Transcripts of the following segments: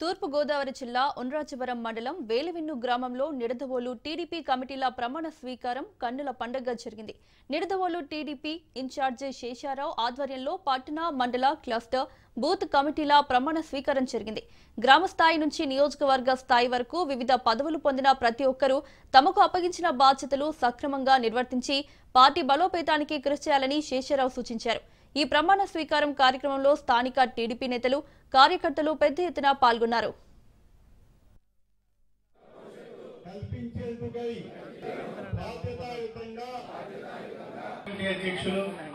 తూర్పు గోదావరి జిల్లా ఉండ్రాజవరం మండలం వేలివిన్ను గ్రామంలో నిడదవోలు టీడీపీ కమిటీల ప్రమాణ స్వీకారం కన్నుల పండుగ జరిగింది. నిడదవోలు టీడీపీ ఇన్ఛార్జి శేషారావు ఆధ్వర్యంలో పట్టణ మండల క్లస్టర్ బూత్ కమిటీల ప్రమాణ స్వీకారం జరిగింది. గ్రామ స్థాయి నుంచి నియోజకవర్గ స్థాయి వరకు వివిధ పదవులు పొందిన ప్రతి ఒక్కరూ తమకు అప్పగించిన బాధ్యతలు సక్రమంగా నిర్వర్తించి పార్టీ బలోపేతానికి కృషి చేయాలని శేషారావు సూచించారు. ఈ ప్రమాణ స్వీకారం కార్యక్రమంలో స్థానిక టీడీపీ నేతలు కార్యకర్తలు పెద్ద ఎత్తున పాల్గొన్నారు.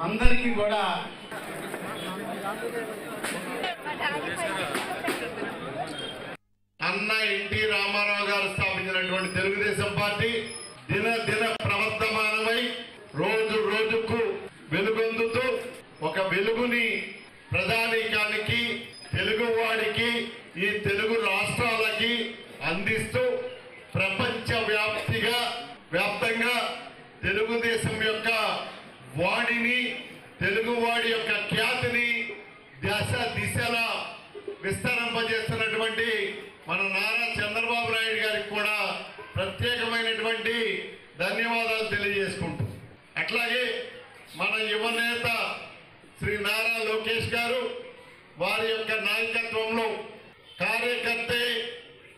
అందరికీ కూడా అన్న ఎన్టీ రామారావు గారు స్థాపించినటువంటి తెలుగుదేశం పార్టీ దిన ప్రవర్తమానమై రోజు రోజుకు వెలుగొందుతూ ఒక వెలుగుని ప్రజానీకానికి తెలుగువాడికి ఈ తెలుగు రాష్ట్రాలకి అందిస్తూ ప్రపంచ వ్యాప్తంగా తెలుగుదేశం యొక్క వాడిని తెలుగువాడి యొక్క ఖ్యాతిని దిశల విస్తరింపజేస్తున్నటువంటి మన నారా చంద్రబాబు నాయుడు గారికి కూడా ప్రత్యేకమైనటువంటి ధన్యవాదాలు తెలియజేసుకుంటూ అట్లాగే మన యువనేత శ్రీ నారా లోకేష్ గారు వారి యొక్క నాయకత్వంలో కార్యకర్తే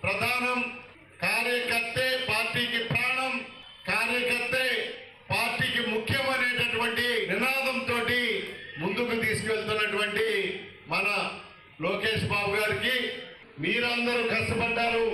ప్రధానం, కార్యకర్తే పార్టీకి ప్రాణం, కార్యకర్తే పార్టీకి ముఖ్యమైనటువంటి నినాదంతో ముందుకు తీసుకెళ్తున్నటువంటి మన లోకేష్ బాబు గారికి మీరందరూ కష్టపడ్డారు.